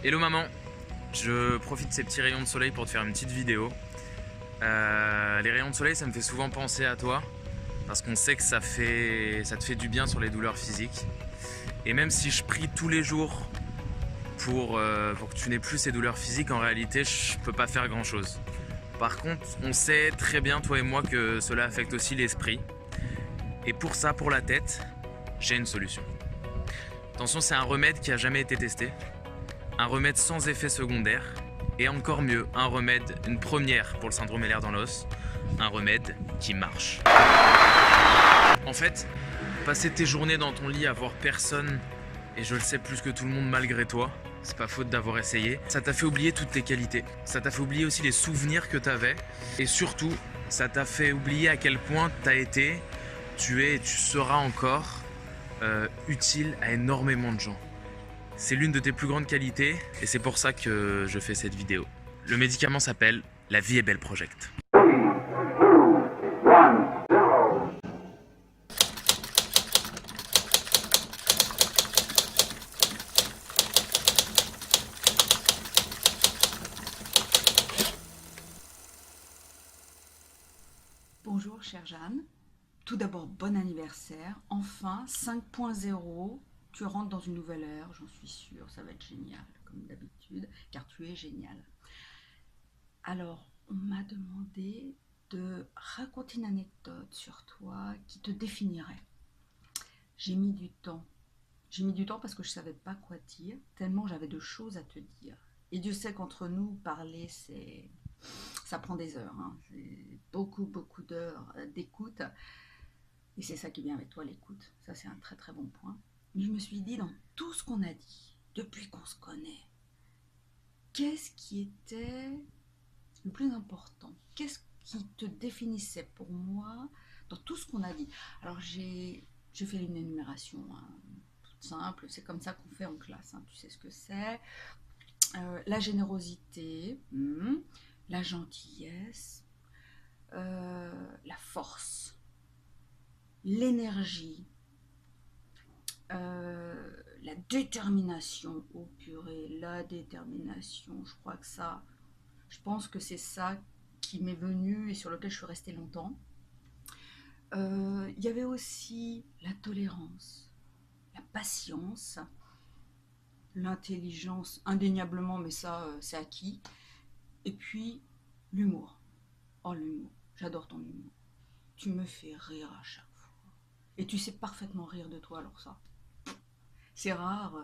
Hello maman, je profite de ces petits rayons de soleil pour te faire une petite vidéo. Les rayons de soleil, ça me fait souvent penser à toi, parce qu'on sait que ça te fait du bien sur les douleurs physiques. Et même si je prie tous les jours pour que tu n'aies plus ces douleurs physiques, en réalité, je peux pas faire grand chose. Par contre, on sait très bien, toi et moi, que cela affecte aussi l'esprit. Et pour ça, pour la tête, j'ai une solution. Attention, c'est un remède qui a jamais été testé. Un remède sans effet secondaire. Et encore mieux, un remède, une première pour le syndrome Ehlers dans l'os. Un remède qui marche. En fait, passer tes journées dans ton lit à voir personne, et je le sais plus que tout le monde malgré toi, c'est pas faute d'avoir essayé, ça t'a fait oublier toutes tes qualités. Ça t'a fait oublier aussi les souvenirs que t'avais. Et surtout, ça t'a fait oublier à quel point t'as été, tu es et tu seras encore utile à énormément de gens. C'est l'une de tes plus grandes qualités et c'est pour ça que je fais cette vidéo. Le médicament s'appelle La Vie est Belle Project. Bonjour chère Jeanne, tout d'abord bon anniversaire, enfin 5.0, tu rentres dans une nouvelle ère, j'en suis sûre, ça va être génial comme d'habitude, car tu es génial. Alors, on m'a demandé de raconter une anecdote sur toi qui te définirait. J'ai mis du temps parce que je ne savais pas quoi dire, tellement j'avais de choses à te dire. Et Dieu sait qu'entre nous, parler, ça prend des heures, hein. C'est beaucoup d'heures d'écoute. Et c'est ça qui vient avec toi, l'écoute. Ça, c'est un très très bon point. Mais je me suis dit, dans tout ce qu'on a dit, depuis qu'on se connaît, qu'est-ce qui était le plus important? Qu'est-ce qui te définissait pour moi dans tout ce qu'on a dit? Alors, j'ai fait une énumération, hein, toute simple. C'est comme ça qu'on fait en classe, hein. Tu sais ce que c'est. La générosité, la gentillesse, la force, l'énergie, la détermination. Oh purée, la détermination, je pense que c'est ça qui m'est venu et sur lequel je suis restée longtemps. Il y avait aussi la tolérance, la patience, l'intelligence, indéniablement, mais ça c'est acquis, et puis l'humour. Oh, l'humour, j'adore ton humour. Tu me fais rire à chaque fois. Et tu sais parfaitement rire de toi, alors ça. C'est rare,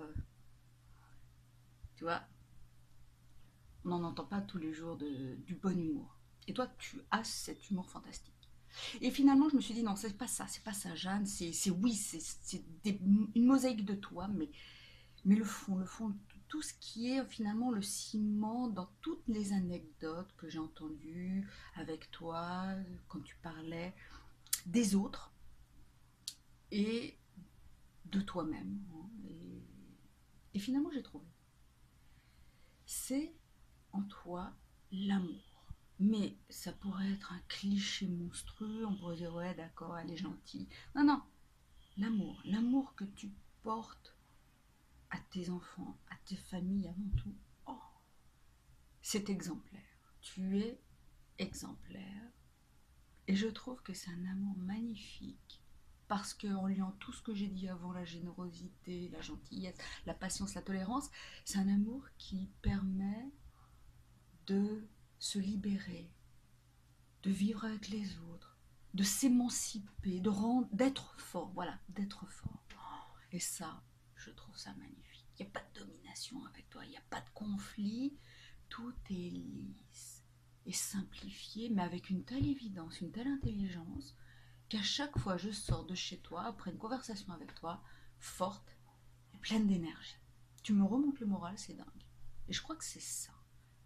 tu vois, on n'en entend pas tous les jours du bon humour. Et toi, tu as cet humour fantastique. Et finalement, je me suis dit, non, c'est pas ça, Jeanne, c'est une mosaïque de toi, mais le fond, tout ce qui est finalement le ciment dans toutes les anecdotes que j'ai entendues avec toi, quand tu parlais des autres et de toi-même, hein. Et finalement, j'ai trouvé. C'est en toi l'amour. Mais ça pourrait être un cliché monstrueux, on pourrait dire ouais d'accord, elle est gentille. Non, non, l'amour que tu portes à tes enfants, à tes familles avant tout, oh, c'est exemplaire. Tu es exemplaire. Et je trouve que c'est un amour magnifique. Parce qu'en liant tout ce que j'ai dit avant, la générosité, la gentillesse, la patience, la tolérance, c'est un amour qui permet de se libérer, de vivre avec les autres, de s'émanciper, d'être fort, voilà, d'être fort. Et ça, je trouve ça magnifique. Il n'y a pas de domination avec toi, il n'y a pas de conflit, tout est lisse et simplifié, mais avec une telle évidence, une telle intelligence, qu'à chaque fois je sors de chez toi, après une conversation avec toi, forte et pleine d'énergie. Tu me remontes le moral, c'est dingue. Et je crois que c'est ça,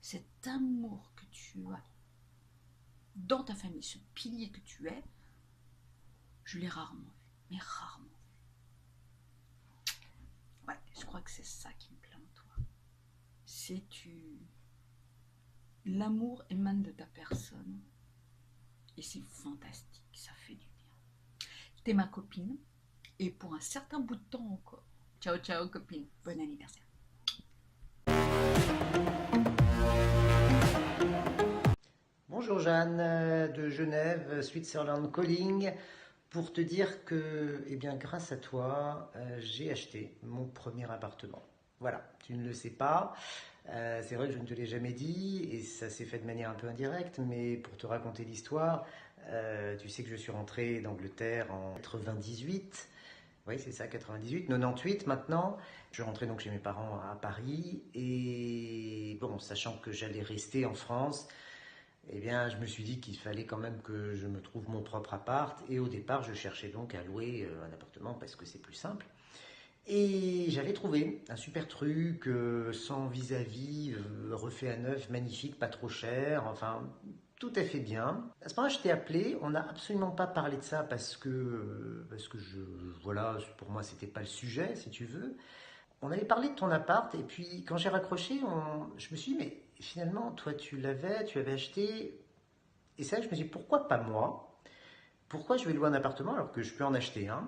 cet amour que tu as dans ta famille, ce pilier que tu es, je l'ai rarement vu, mais rarement vu. Ouais, je crois que c'est ça qui me plaît en toi. L'amour émane de ta personne et c'est fantastique, ça fait du bien. T'es ma copine et pour un certain bout de temps encore. Ciao ciao copine, bon anniversaire. Bonjour Jeanne, de Genève, Switzerland Calling, pour te dire que, eh bien, grâce à toi, j'ai acheté mon premier appartement. Voilà, tu ne le sais pas, c'est vrai que je ne te l'ai jamais dit, et ça s'est fait de manière un peu indirecte, mais pour te raconter l'histoire, tu sais que je suis rentré d'Angleterre en 98. Oui, c'est ça, 98, 98 maintenant. Je suis rentré donc chez mes parents à Paris et bon, sachant que j'allais rester en France, eh bien, je me suis dit qu'il fallait quand même que je me trouve mon propre appart. Et au départ, je cherchais donc à louer un appartement parce que c'est plus simple. Et j'avais trouvé un super truc, sans vis-à-vis, refait à neuf, magnifique, pas trop cher, enfin, tout à fait bien. À ce moment-là, je t'ai appelé, on n'a absolument pas parlé de ça parce que voilà, pour moi, c'était pas le sujet, si tu veux. On avait parlé de ton appart, et puis quand j'ai raccroché, je me suis dit, mais finalement, toi, tu l'avais acheté, et c'est là que je me suis dit, pourquoi pas moi? Pourquoi je vais louer un appartement alors que je peux en acheter un?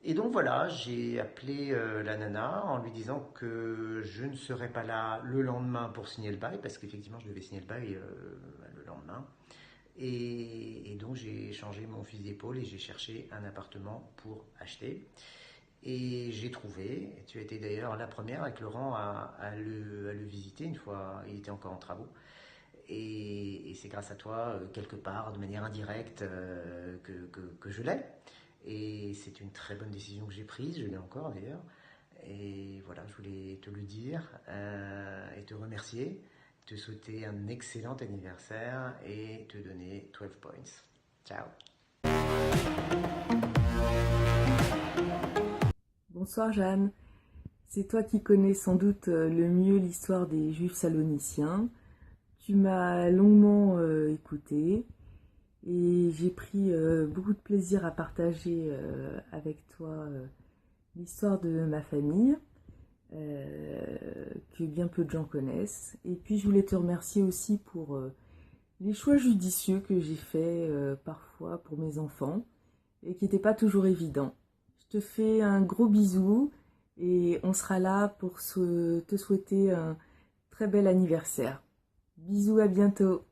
Et donc voilà, j'ai appelé la nana en lui disant que je ne serais pas là le lendemain pour signer le bail, parce qu'effectivement je devais signer le bail le lendemain. Et donc j'ai changé mon fusil d'épaule et j'ai cherché un appartement pour acheter. Et j'ai trouvé, et tu as été d'ailleurs la première avec Laurent à le visiter une fois, il était encore en travaux. Et c'est grâce à toi, quelque part, de manière indirecte, que je l'ai. Et c'est une très bonne décision que j'ai prise, je l'ai encore d'ailleurs. Et voilà, je voulais te le dire et te remercier, te souhaiter un excellent anniversaire et te donner 12 points. Ciao. Bonsoir Jeanne, c'est toi qui connais sans doute le mieux l'histoire des Juifs saloniciens. Tu m'as longuement écoutée et j'ai pris beaucoup de plaisir à partager avec toi l'histoire de ma famille, que bien peu de gens connaissent. Et puis je voulais te remercier aussi pour les choix judicieux que j'ai faits parfois pour mes enfants et qui n'étaient pas toujours évidents. Je te fais un gros bisou et on sera là pour te souhaiter un très bel anniversaire. Bisous, à bientôt.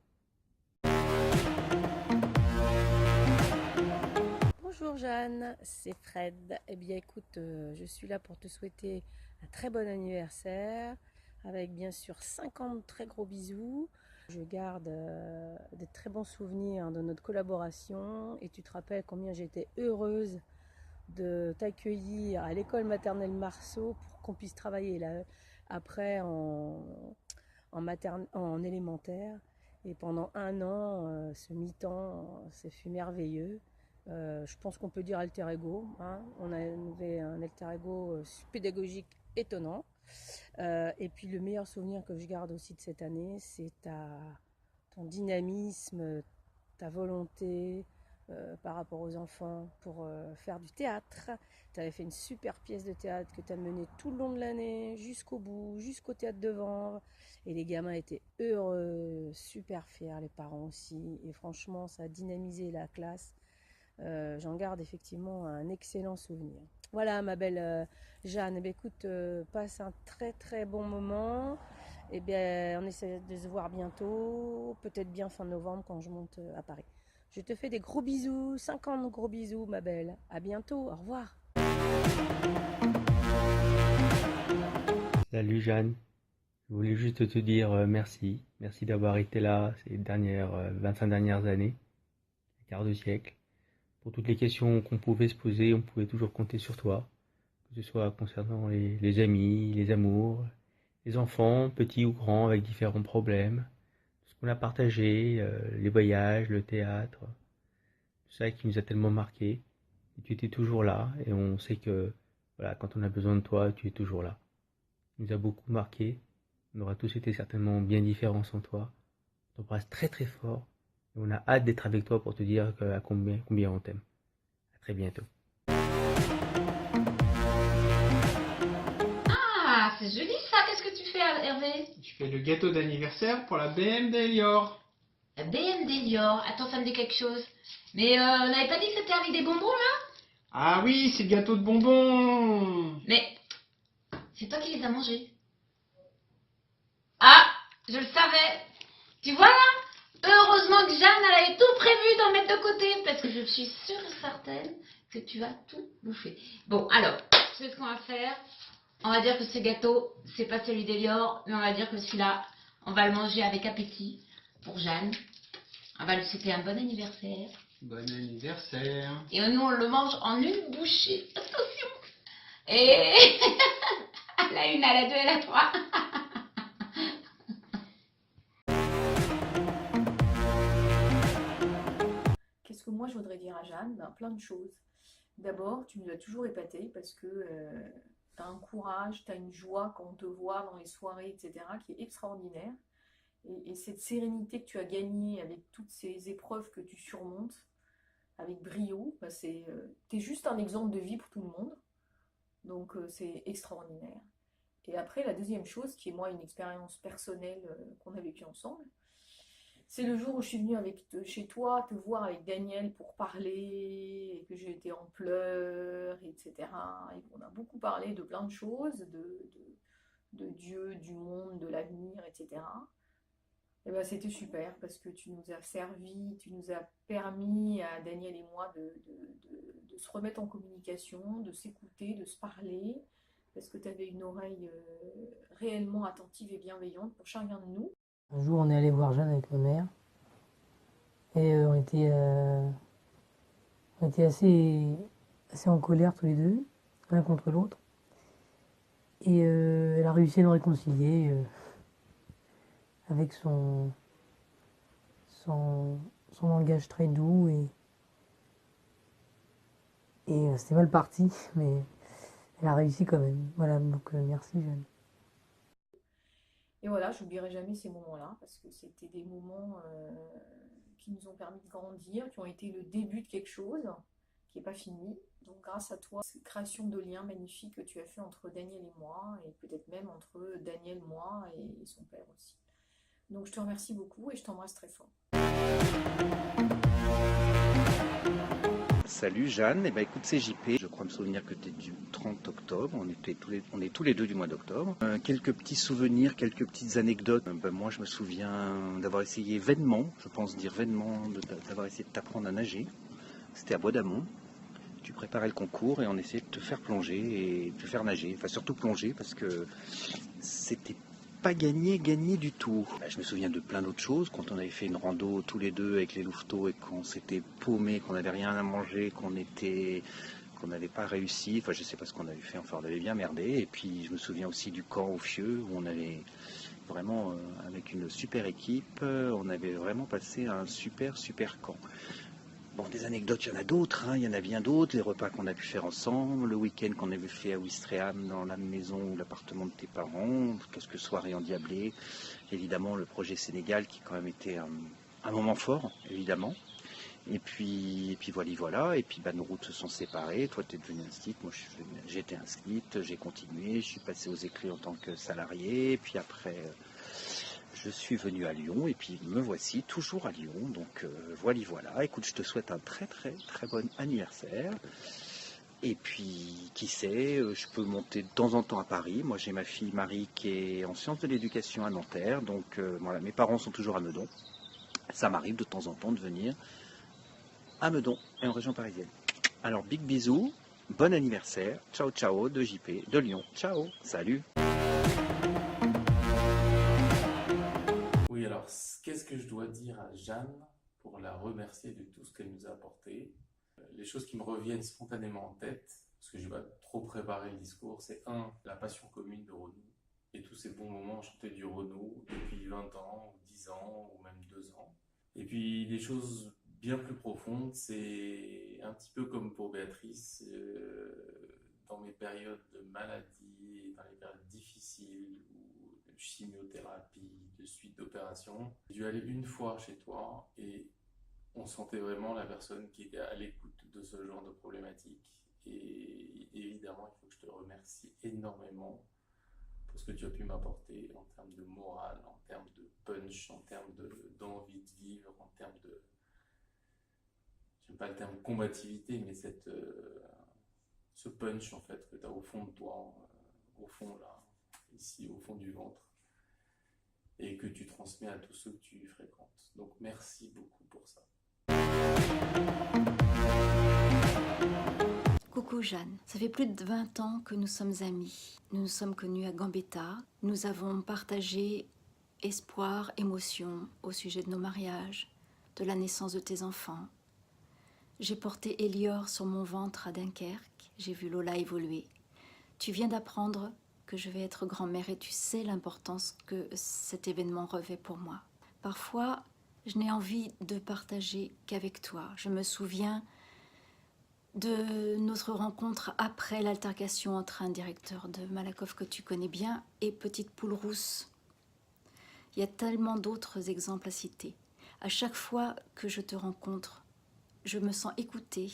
Bonjour Jeanne, c'est Fred. Eh bien écoute, je suis là pour te souhaiter un très bon anniversaire avec bien sûr 50 très gros bisous. Je garde de très bons souvenirs de notre collaboration et tu te rappelles combien j'étais heureuse de t'accueillir à l'école maternelle Marceau pour qu'on puisse travailler là après en élémentaire. Et pendant un an, ce mi-temps, ça fut merveilleux. Je pense qu'on peut dire alter ego, hein. On avait un alter ego pédagogique étonnant. Et puis le meilleur souvenir que je garde aussi de cette année, c'est ton dynamisme, ta volonté par rapport aux enfants pour faire du théâtre. Tu avais fait une super pièce de théâtre que tu as menée tout le long de l'année, jusqu'au bout, jusqu'au théâtre de Vanves. Et les gamins étaient heureux, super fiers, les parents aussi. Et franchement, ça a dynamisé la classe. J'en garde effectivement un excellent souvenir. Voilà ma belle Jeanne, eh bien, écoute, passe un très très bon moment. Et bien, on essaie de se voir bientôt, peut-être bien fin novembre quand je monte à Paris. Je te fais des gros bisous, 50 gros bisous ma belle. À bientôt, au revoir. Salut Jeanne, je voulais juste te dire merci. Merci d'avoir été là ces 25 dernières années, un quart de siècle. Pour toutes les questions qu'on pouvait se poser, on pouvait toujours compter sur toi, que ce soit concernant les amis, les amours, les enfants, petits ou grands, avec différents problèmes, tout ce qu'on a partagé, les voyages, le théâtre, tout ça qui nous a tellement marqué. Et tu étais toujours là, et on sait que voilà, quand on a besoin de toi, tu es toujours là. Tu nous a beaucoup marqué. On aura tous été certainement bien différents sans toi. On t'embrasse très très fort. Et on a hâte d'être avec toi pour te dire à combien on t'aime. À très bientôt. Ah, c'est joli ça. Qu'est-ce que tu fais, Hervé? Je fais le gâteau d'anniversaire pour la BM d'Elior. La BMD Dior. Attends, ça me dit quelque chose. Mais on n'avait pas dit que c'était avec des bonbons là? Ah oui, c'est le gâteau de bonbons. Mais c'est toi qui les as mangés. Ah, je le savais. Tu vois là? Heureusement que Jeanne, elle avait tout prévu d'en mettre de côté, parce que je suis sûre et certaine que tu vas tout bouffer. Bon, alors, tu sais ce qu'on va faire? On va dire que ce gâteau, c'est pas celui d'Elior, mais on va dire que celui-là, on va le manger avec appétit pour Jeanne. On va lui souhaiter un bon anniversaire. Bon anniversaire. Et nous, on le mange en une bouchée. Attention! Et à la une, à la deux, à la trois. Qu'est-ce que moi je voudrais dire à Jeanne? Ben, plein de choses. D'abord, tu nous as toujours épatés parce que tu as un courage, tu as une joie quand on te voit dans les soirées, etc., qui est extraordinaire. Et cette sérénité que tu as gagnée avec toutes ces épreuves que tu surmontes avec brio, ben tu es juste un exemple de vie pour tout le monde. Donc c'est extraordinaire. Et après, la deuxième chose, qui est moi une expérience personnelle qu'on a vécue ensemble, c'est le jour où je suis venue chez toi te voir avec Daniel pour parler, et que j'ai été en pleurs, etc. Et qu'on a beaucoup parlé de plein de choses, de Dieu, du monde, de l'avenir, etc. Et ben c'était super parce que tu nous as servi, tu nous as permis à Daniel et moi de se remettre en communication, de s'écouter, de se parler, parce que tu avais une oreille réellement attentive et bienveillante pour chacun de nous. Un jour, on est allé voir Jeanne avec ma mère et on était assez en colère tous les deux, l'un contre l'autre. Et elle a réussi à nous réconcilier avec son langage très doux et c'était mal parti, mais elle a réussi quand même. Voilà, donc merci Jeanne. Et voilà, j'oublierai jamais ces moments-là, parce que c'était des moments qui nous ont permis de grandir, qui ont été le début de quelque chose qui n'est pas fini. Donc grâce à toi, cette création de liens magnifiques que tu as fait entre Daniel et moi, et peut-être même entre Daniel, moi et son père aussi. Donc je te remercie beaucoup et je t'embrasse très fort. Salut Jeanne, eh ben, écoute c'est JP, je crois me souvenir que tu es du 30 octobre, on est tous les deux du mois d'octobre. Quelques petits souvenirs, quelques petites anecdotes. Moi je me souviens d'avoir essayé vainement, je pense dire vainement, d'avoir essayé de t'apprendre à nager. C'était à Bois d'Amont, tu préparais le concours et on essayait de te faire plonger et de te faire nager, enfin surtout plonger parce que c'était pas gagné du tout. Je me souviens de plein d'autres choses, quand on avait fait une rando tous les deux avec les louveteaux et qu'on s'était paumé, qu'on n'avait rien à manger, qu'on n'avait pas réussi, enfin je sais pas ce qu'on avait fait, enfin on avait bien merdé. Et puis je me souviens aussi du camp au Fieux où on avait vraiment, avec une super équipe, on avait vraiment passé un super camp. Bon, des anecdotes, il y en a d'autres, il y en a bien d'autres, les repas qu'on a pu faire ensemble, le week-end qu'on avait fait à Ouistreham dans la maison ou l'appartement de tes parents, quelques soirées endiablées, évidemment le projet Sénégal qui quand même était un moment fort, évidemment. Et puis voilà, et puis nos routes se sont séparées, toi tu es devenue instite, moi j'étais instite, j'ai continué, je suis passé aux écrits en tant que salarié, et puis après je suis venu à Lyon et puis me voici toujours à Lyon, donc voilà. Écoute, je te souhaite un très bon anniversaire. Et puis, qui sait, je peux monter de temps en temps à Paris. Moi, j'ai ma fille Marie qui est en sciences de l'éducation à Nanterre, donc voilà, mes parents sont toujours à Meudon. Ça m'arrive de temps en temps de venir à Meudon et en région parisienne. Alors, big bisous, bon anniversaire, ciao de JP de Lyon. Ciao, salut. Oui, alors, qu'est-ce que je dois dire à Jeanne pour la remercier de tout ce qu'elle nous a apporté? Les choses qui me reviennent spontanément en tête, parce que je n'ai pas trop préparé le discours, c'est la passion commune de Renaud. Et tous ces bons moments chantés du Renaud depuis 20 ans, ou 10 ans, ou même 2 ans. Et puis, des choses bien plus profondes, c'est un petit peu comme pour Béatrice, dans mes périodes de maladie, dans les périodes difficiles, de chimiothérapie, de suite d'opération. J'ai dû aller une fois chez toi et on sentait vraiment la personne qui était à l'écoute de ce genre de problématique. Et évidemment, il faut que je te remercie énormément pour ce que tu as pu m'apporter en termes de morale, en termes de punch, en termes d'envie de vivre, en termes de... J'aime pas le terme combativité, mais ce punch en fait que tu as au fond de toi, au fond là, ici au fond du ventre. et que tu transmets à tous ceux que tu fréquentes. Donc merci beaucoup pour ça. Coucou Jeanne, ça fait plus de 20 ans que nous sommes amis. Nous nous sommes connus à Gambetta. Nous avons partagé espoir, émotion au sujet de nos mariages, de la naissance de tes enfants. J'ai porté Elior sur mon ventre à Dunkerque. J'ai vu Lola évoluer. Tu viens d'apprendre que je vais être grand-mère et tu sais l'importance que cet événement revêt pour moi. Parfois, je n'ai envie de partager qu'avec toi. Je me souviens de notre rencontre après l'altercation entre un directeur de Malakoff que tu connais bien et Petite Poule Rousse. Il y a tellement d'autres exemples à citer. À chaque fois que je te rencontre, je me sens écoutée.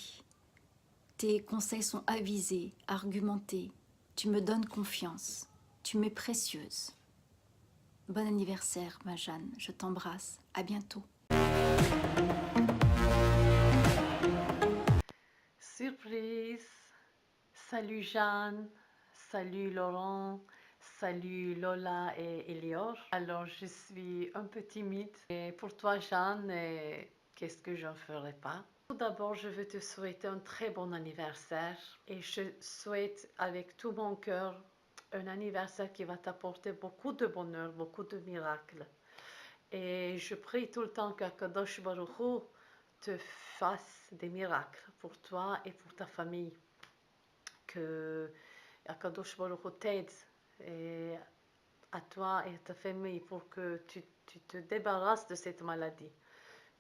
Tes conseils sont avisés, argumentés. Tu me donnes confiance. Tu m'es précieuse. Bon anniversaire, ma Jeanne. Je t'embrasse. À bientôt. Surprise! Salut Jeanne, salut Laurent, salut Lola et Elior. Alors je suis un peu timide. Et pour toi Jeanne, qu'est-ce que je ne ferai pas? Tout d'abord, je veux te souhaiter un très bon anniversaire et je souhaite avec tout mon cœur un anniversaire qui va t'apporter beaucoup de bonheur, beaucoup de miracles. Et je prie tout le temps qu'Akadosh Baruch Hu te fasse des miracles pour toi et pour ta famille. Que Akadosh Baruch Hu t'aide à toi et à ta famille pour que tu te débarrasses de cette maladie.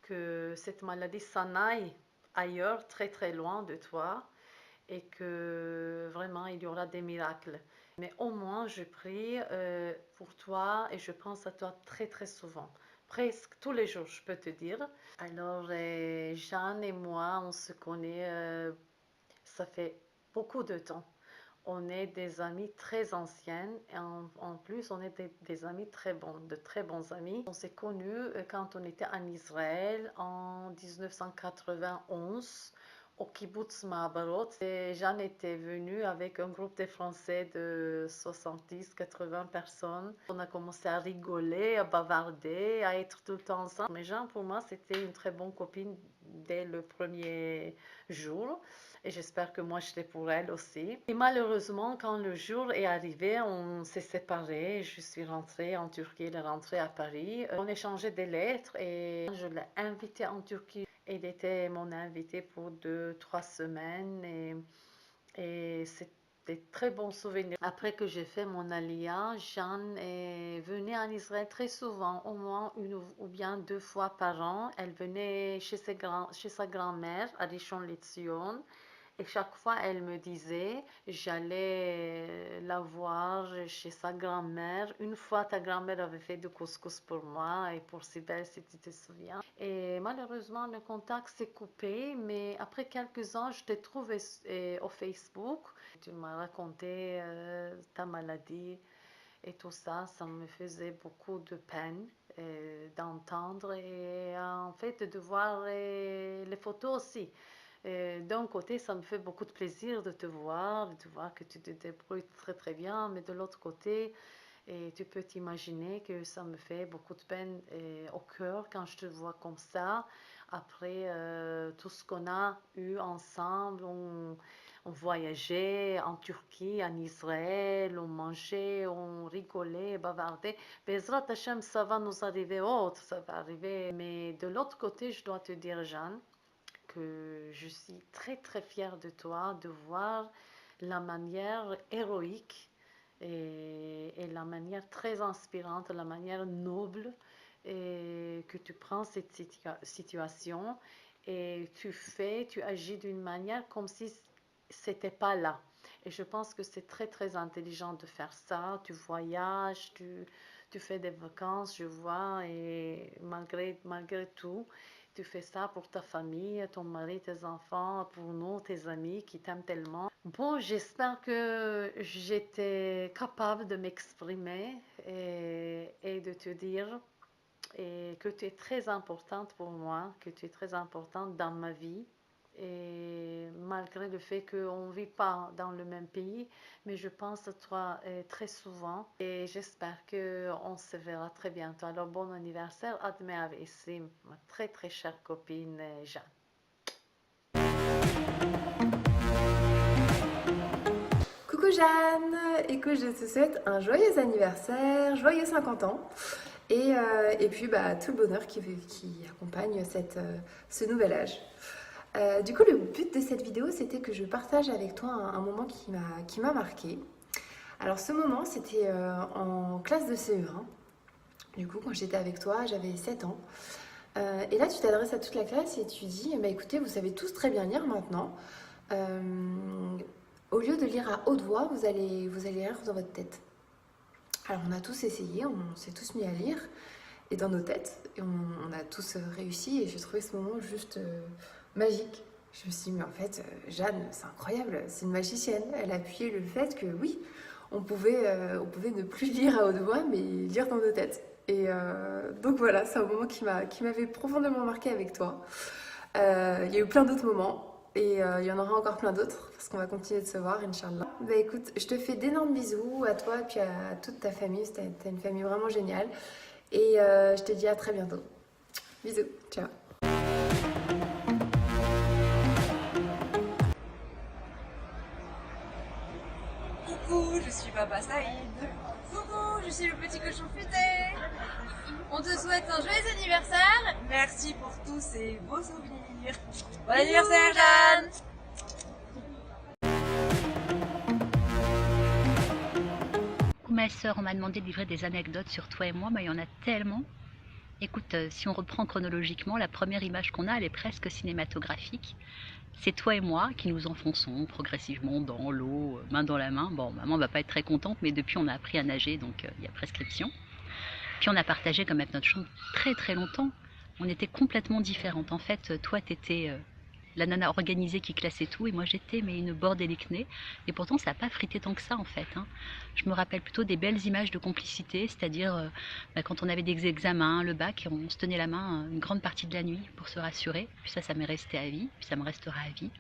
Que cette maladie s'en aille ailleurs, très très loin de toi, et que vraiment il y aura des miracles. Mais au moins je prie pour toi et je pense à toi très très souvent. Presque tous les jours, je peux te dire. Alors, Jeanne et moi, on se connaît, ça fait beaucoup de temps. On est des amis très anciennes et en plus, on est des amis très bons, de très bons amis. On s'est connus quand on était en Israël en 1991 au kibbutz Ma'abarot. Et Jeanne était venue avec un groupe de Français de 70-80 personnes. On a commencé à rigoler, à bavarder, à être tout le temps ensemble. Mais Jeanne, pour moi, c'était une très bonne copine dès le premier jour. Et j'espère que moi, je l'ai pour elle aussi. Et malheureusement, quand le jour est arrivé, on s'est séparés. Je suis rentrée en Turquie, elle est rentrée à Paris. On échangeait des lettres et je l'ai invitée en Turquie. Il était mon invité pour 2-3 semaines et c'est des très bons souvenirs. Après que j'ai fait mon alia, Jeanne est venue en Israël très souvent, au moins une ou bien 2 fois par an. Elle venait chez sa grand-mère à Rishon LeZion. Et chaque fois, elle me disait, j'allais la voir chez sa grand-mère. Une fois, ta grand-mère avait fait du couscous pour moi et pour Sibel, si tu te souviens. Et malheureusement, le contact s'est coupé, mais après quelques ans, je t'ai trouvé au Facebook. Tu m'as raconté ta maladie et tout ça. Ça me faisait beaucoup de peine d'entendre et en fait de voir les photos aussi. D'un côté, ça me fait beaucoup de plaisir de te voir que tu te débrouilles très très bien, mais de l'autre côté, tu peux t'imaginer que ça me fait beaucoup de peine au cœur quand je te vois comme ça. Après tout ce qu'on a eu ensemble, on voyageait en Turquie, en Israël, on mangeait, on rigolait, bavardait. Bezrat Hashem, ça va nous arriver autre, ça va arriver. Mais de l'autre côté, je dois te dire, Jeanne, que je suis très très fière de toi, de voir la manière héroïque et la manière très inspirante, la manière noble que tu prends cette situation et tu agis d'une manière comme si c'était pas là. Et je pense que c'est très très intelligent de faire ça. Tu voyages, tu fais des vacances, je vois, et malgré tout, tu fais ça pour ta famille, ton mari, tes enfants, pour nous, tes amis qui t'aiment tellement. Bon, j'espère que j'étais capable de m'exprimer et de te dire que tu es très importante pour moi, que tu es très importante dans ma vie Et malgré le fait qu'on ne vit pas dans le même pays, mais je pense à toi très souvent et j'espère qu'on se verra très bientôt. Alors bon anniversaire, Admea ici, ma très très chère copine Jeanne. Coucou Jeanne, écoute, je te souhaite un joyeux anniversaire, joyeux 50 ans et puis tout le bonheur qui accompagne ce nouvel âge. Du coup, le but de cette vidéo, c'était que je partage avec toi un moment qui m'a marqué. Alors ce moment, c'était en classe de CE1. Du coup, quand j'étais avec toi, j'avais 7 ans. Et là, tu t'adresses à toute la classe et tu dis, écoutez, vous savez tous très bien lire maintenant. Au lieu de lire à haute voix, vous allez lire dans votre tête. Alors on a tous essayé, on s'est tous mis à lire, et dans nos têtes, et on a tous réussi, et j'ai trouvé ce moment juste magique. Je me suis dit, mais en fait, Jeanne, c'est incroyable, c'est une magicienne. Elle a appuyé le fait que oui, on pouvait ne plus lire à haute voix, mais lire dans nos têtes. Et donc voilà, c'est un moment qui m'avait profondément marqué avec toi. Il y a eu plein d'autres moments. Et il y en aura encore plein d'autres, parce qu'on va continuer de se voir, Inch'Allah. Écoute, je te fais d'énormes bisous à toi et puis à toute ta famille, t'as une famille vraiment géniale. Et je te dis à très bientôt. Bisous, ciao. Coucou, je suis Papa Saïd. Coucou, je suis le petit cochon futé. On te souhaite un joyeux anniversaire. Merci pour tous ces beaux souvenirs. Bon anniversaire, Jeanne. Ma sœur, on m'a demandé de livrer des anecdotes sur toi et moi, mais il y en a tellement. Écoute, si on reprend chronologiquement, la première image qu'on a, elle est presque cinématographique. C'est toi et moi qui nous enfonçons progressivement dans l'eau, main dans la main. Bon, maman va pas être très contente, mais depuis on a appris à nager, donc il y a prescription. Puis on a partagé quand même notre chambre très très longtemps. On était complètement différentes. En fait, toi t'étais la nana organisée qui classait tout, et moi j'étais mais une bordélique-née. Et pourtant ça n'a pas frité tant que ça en fait. Je me rappelle plutôt des belles images de complicité, c'est-à-dire quand on avait des examens, le bac, on se tenait la main une grande partie de la nuit pour se rassurer. Puis ça m'est resté à vie, puis ça me restera à vie.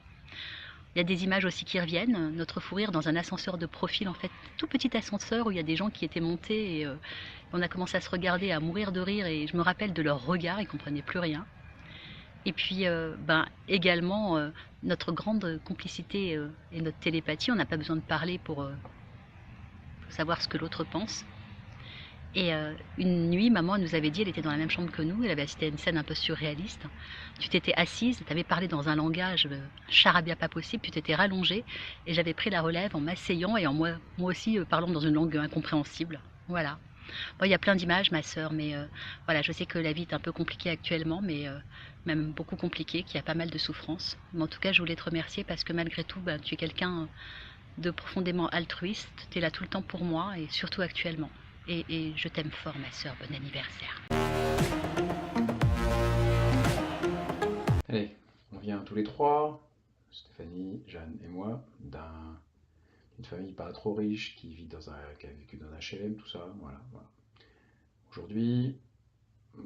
Il y a des images aussi qui reviennent, notre fou rire dans un ascenseur de profil, en fait, tout petit ascenseur où il y a des gens qui étaient montés et on a commencé à se regarder, à mourir de rire, et je me rappelle de leur regard, ils ne comprenaient plus rien. Et puis également notre grande complicité et notre télépathie, on n'a pas besoin de parler pour savoir ce que l'autre pense. Et une nuit, maman nous avait dit, elle était dans la même chambre que nous, elle avait assisté à une scène un peu surréaliste. Tu t'étais assise, tu avais parlé dans un langage charabia pas possible, tu t'étais rallongée, et j'avais pris la relève en m'asseyant et en moi aussi parlant dans une langue incompréhensible. Voilà. Bon, il y a plein d'images, ma sœur, mais voilà, je sais que la vie est un peu compliquée actuellement, mais même beaucoup compliquée, qu'il y a pas mal de souffrances. Mais en tout cas, je voulais te remercier parce que malgré tout, tu es quelqu'un de profondément altruiste, tu es là tout le temps pour moi, et surtout actuellement. Et je t'aime fort, ma sœur. Bon anniversaire. Allez, on vient tous les trois, Stéphanie, Jeanne et moi, d'une famille pas trop riche qui a vécu dans un HLM, tout ça, voilà. Aujourd'hui, on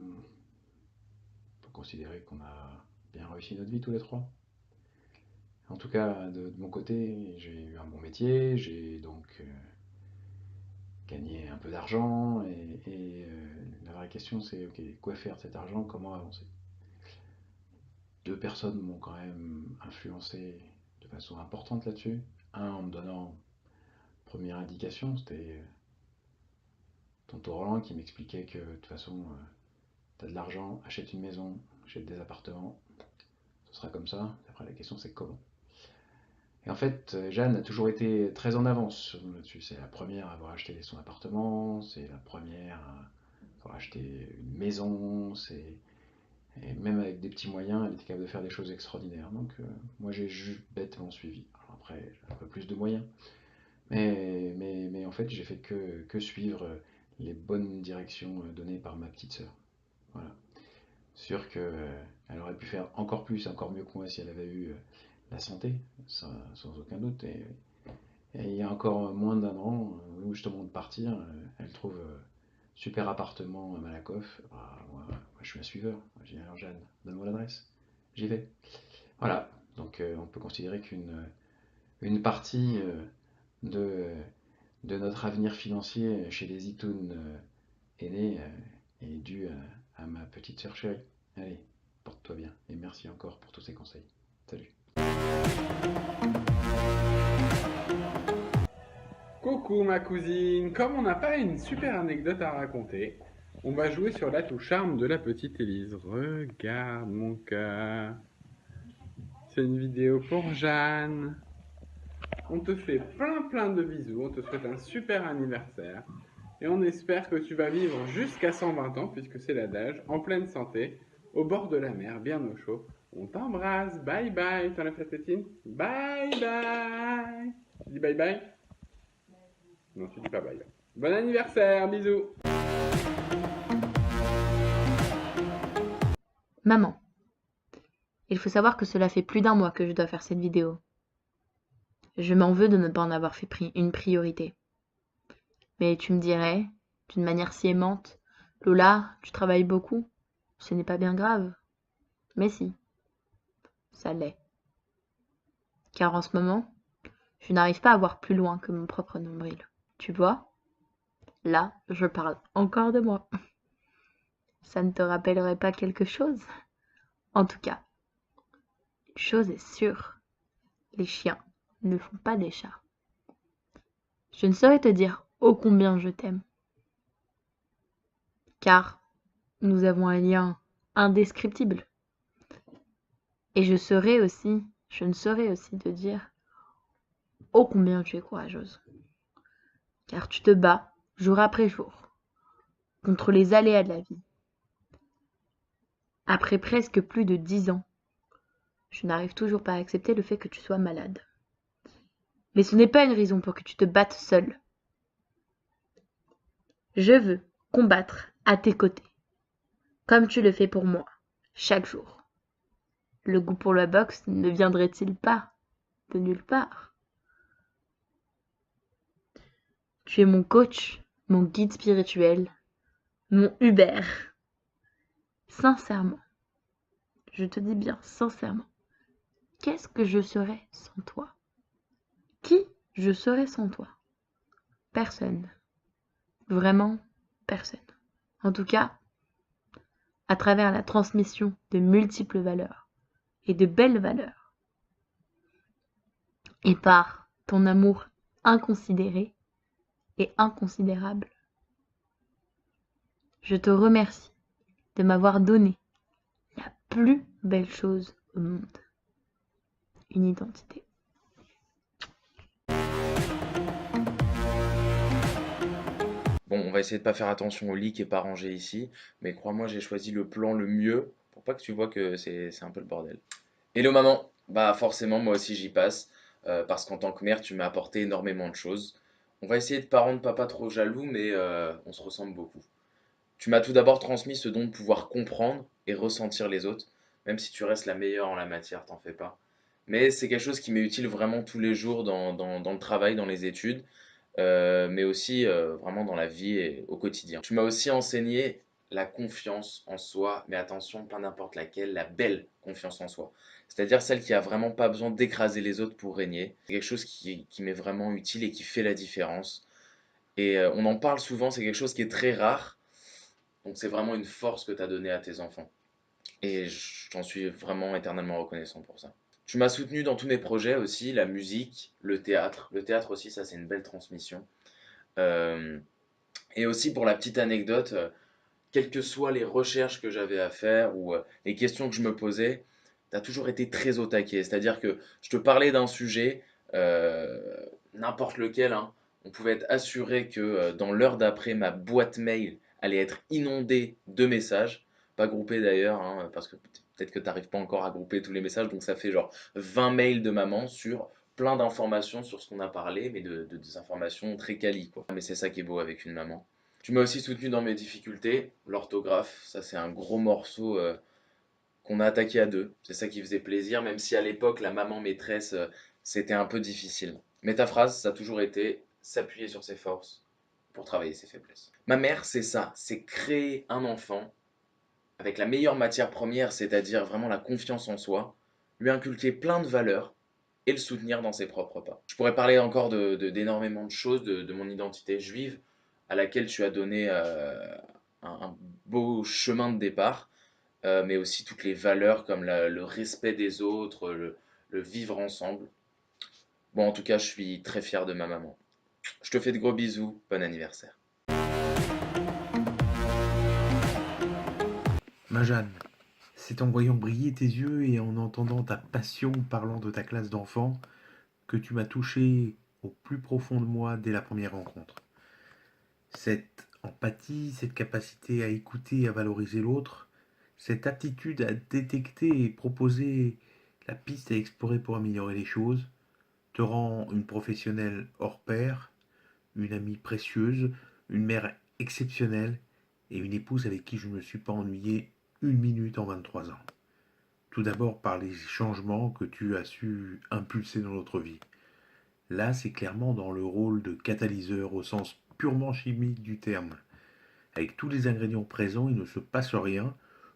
peut considérer qu'on a bien réussi notre vie tous les trois. En tout cas, de mon côté, j'ai eu un bon métier, j'ai donc gagner un peu d'argent et la vraie question c'est ok, quoi faire de cet argent, comment avancer. Deux personnes m'ont quand même influencé de façon importante là-dessus. Un en me donnant première indication, c'était tonton Roland qui m'expliquait que de toute façon t'as de l'argent, achète une maison, achète des appartements, ce sera comme ça. Après la question c'est comment. Et en fait, Jeanne a toujours été très en avance là-dessus. C'est la première à avoir acheté son appartement, c'est la première à avoir acheté une maison, et même avec des petits moyens, elle était capable de faire des choses extraordinaires. Donc moi j'ai juste bêtement suivi. Alors après, j'ai un peu plus de moyens. Mais en fait, j'ai fait que suivre les bonnes directions données par ma petite sœur. Voilà. Sûr qu'elle aurait pu faire encore plus, encore mieux que moi si elle avait eu la santé, sans aucun doute. Et il y a encore moins d'un an, où justement de partir, elle trouve super appartement à Malakoff. Moi, je suis un suiveur. J'ai dit alors Jeanne, donne-moi l'adresse. J'y vais. Voilà. Donc on peut considérer qu'une partie de notre avenir financier chez les Itoun aînés est due à ma petite sœur chérie. Allez, porte-toi bien et merci encore pour tous ces conseils. Salut. Coucou ma cousine, comme on n'a pas une super anecdote à raconter, on va jouer sur l'atout charme de la petite Élise. Regarde mon cœur. C'est une vidéo pour Jeanne. On te fait plein de bisous, on te souhaite un super anniversaire. Et on espère que tu vas vivre jusqu'à 120 ans, puisque c'est l'adage, en pleine santé, au bord de la mer, bien au chaud. On t'embrasse, bye bye. T'en as fait Tétine? Bye bye. Tu dis bye bye? Non, tu dis pas bye bye. Bon anniversaire, bisous. Maman, il faut savoir que cela fait plus d'1 mois que je dois faire cette vidéo. Je m'en veux de ne pas en avoir fait une priorité. Mais tu me dirais, d'une manière si aimante, Lola, tu travailles beaucoup, ce n'est pas bien grave. Mais si, ça l'est. Car en ce moment, je n'arrive pas à voir plus loin que mon propre nombril. Tu vois? Là, je parle encore de moi. Ça ne te rappellerait pas quelque chose? En tout cas, une chose est sûre, les chiens ne font pas des chats. Je ne saurais te dire ô combien je t'aime. Car nous avons un lien indescriptible. Et je ne saurais aussi te dire ô combien tu es courageuse. Car tu te bats jour après jour contre les aléas de la vie. Après presque plus de 10 ans, je n'arrive toujours pas à accepter le fait que tu sois malade. Mais ce n'est pas une raison pour que tu te battes seule. Je veux combattre à tes côtés, comme tu le fais pour moi, chaque jour. Le goût pour la boxe ne viendrait-il pas de nulle part? Tu es mon coach, mon guide spirituel, mon Uber. Sincèrement, je te dis bien sincèrement, qu'est-ce que je serais sans toi? Qui je serais sans toi? Personne. Vraiment personne. En tout cas, à travers la transmission de multiples valeurs et de belles valeurs, et par ton amour inconsidéré et inconsidérable, je te remercie de m'avoir donné la plus belle chose au monde, une identité. Bon, on va essayer de pas faire attention au lit qui est pas rangé ici, mais crois-moi, j'ai choisi le plan le mieux pour pas que tu vois que c'est un peu le bordel. Hello maman, bah forcément moi aussi j'y passe, parce qu'en tant que mère tu m'as apporté énormément de choses. On va essayer de pas rendre papa trop jaloux, mais on se ressemble beaucoup. Tu m'as tout d'abord transmis ce don de pouvoir comprendre et ressentir les autres, même si tu restes la meilleure en la matière, t'en fais pas. Mais c'est quelque chose qui m'est utile vraiment tous les jours dans le travail, dans les études, mais aussi vraiment dans la vie et au quotidien. Tu m'as aussi enseigné la confiance en soi, mais attention, pas n'importe laquelle, la belle confiance en soi. C'est-à-dire celle qui a vraiment pas besoin d'écraser les autres pour régner. C'est quelque chose qui m'est vraiment utile et qui fait la différence. Et on en parle souvent, c'est quelque chose qui est très rare. Donc c'est vraiment une force que tu as donnée à tes enfants. Et j'en suis vraiment éternellement reconnaissant pour ça. Tu m'as soutenu dans tous mes projets aussi, la musique, le théâtre. Le théâtre aussi, ça c'est une belle transmission. Et aussi pour la petite anecdote, quelles que soient les recherches que j'avais à faire ou les questions que je me posais, tu as toujours été très au taquet. C'est-à-dire que je te parlais d'un sujet, n'importe lequel, hein, on pouvait être assuré que dans l'heure d'après, ma boîte mail allait être inondée de messages, pas groupés d'ailleurs, hein, parce que peut-être que tu n'arrives pas encore à grouper tous les messages, donc ça fait genre 20 mails de maman sur plein d'informations sur ce qu'on a parlé, mais des informations très quali, quoi. Mais c'est ça qui est beau avec une maman. Tu m'as aussi soutenu dans mes difficultés, l'orthographe, ça c'est un gros morceau qu'on a attaqué à deux, c'est ça qui faisait plaisir, même si à l'époque la maman maîtresse c'était un peu difficile. Mais ta phrase, ça a toujours été s'appuyer sur ses forces pour travailler ses faiblesses. Ma mère, c'est ça, c'est créer un enfant avec la meilleure matière première, c'est-à-dire vraiment la confiance en soi, lui inculquer plein de valeurs et le soutenir dans ses propres pas. Je pourrais parler encore d'énormément de choses, de mon identité juive, à laquelle tu as donné un beau chemin de départ, mais aussi toutes les valeurs comme le respect des autres, le vivre ensemble. Bon, en tout cas, je suis très fier de ma maman. Je te fais de gros bisous, bon anniversaire. Ma Jeanne, c'est en voyant briller tes yeux et en entendant ta passion parlant de ta classe d'enfants que tu m'as touché au plus profond de moi dès la première rencontre. Cette empathie, cette capacité à écouter et à valoriser l'autre, cette aptitude à détecter et proposer la piste à explorer pour améliorer les choses, te rend une professionnelle hors pair, une amie précieuse, une mère exceptionnelle et une épouse avec qui je ne me suis pas ennuyé une minute en 23 ans. Tout d'abord par les changements que tu as su impulser dans notre vie. Là, c'est clairement dans le rôle de catalyseur au sens purement chimique du terme. Avec tous les ingrédients présents, il ne se passe rien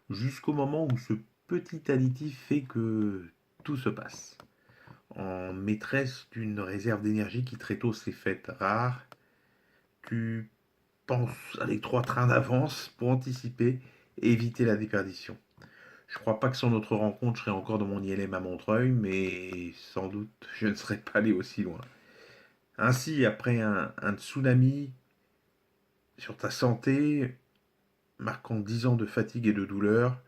jusqu'au moment où ce petit additif fait que tout se passe. En maîtresse d'une réserve d'énergie qui très tôt s'est faite rare, tu penses avec 3 trains d'avance pour anticiper et éviter la déperdition. Je crois pas que sans notre rencontre, je serais encore dans mon ILM à Montreuil, mais sans doute je ne serais pas allé aussi loin. Ainsi, après un tsunami sur ta santé, marquant 10 ans de fatigue et de douleur,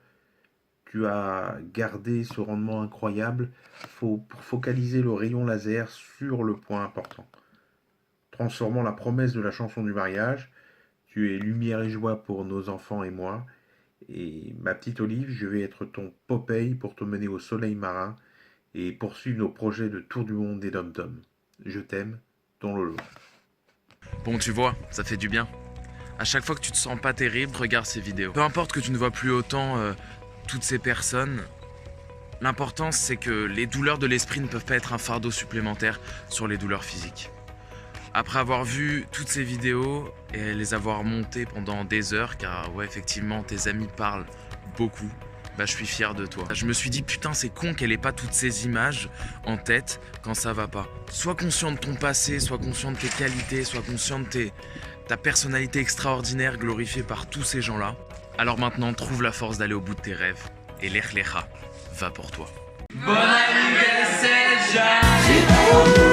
tu as gardé ce rendement incroyable pour focaliser le rayon laser sur le point important. Transformant la promesse de la chanson du mariage, tu es lumière et joie pour nos enfants et moi. Et ma petite Olive, je vais être ton Popeye pour te mener au soleil marin et poursuivre nos projets de tour du monde des dom-toms. Je t'aime, ton Lolo. Bon, tu vois, ça fait du bien. À chaque fois que tu te sens pas terrible, regarde ces vidéos. Peu importe que tu ne vois plus autant toutes ces personnes, l'important c'est que les douleurs de l'esprit ne peuvent pas être un fardeau supplémentaire sur les douleurs physiques. Après avoir vu toutes ces vidéos et les avoir montées pendant des heures, car ouais, effectivement, tes amis parlent beaucoup, bah, je suis fier de toi. Je me suis dit, putain, c'est con qu'elle ait pas toutes ces images en tête quand ça va pas. Sois conscient de ton passé, sois conscient de tes qualités, sois conscient de ta personnalité extraordinaire glorifiée par tous ces gens-là. Alors maintenant, trouve la force d'aller au bout de tes rêves. Et l'Echlecha va pour toi. Bon anniversaire, Jeanne!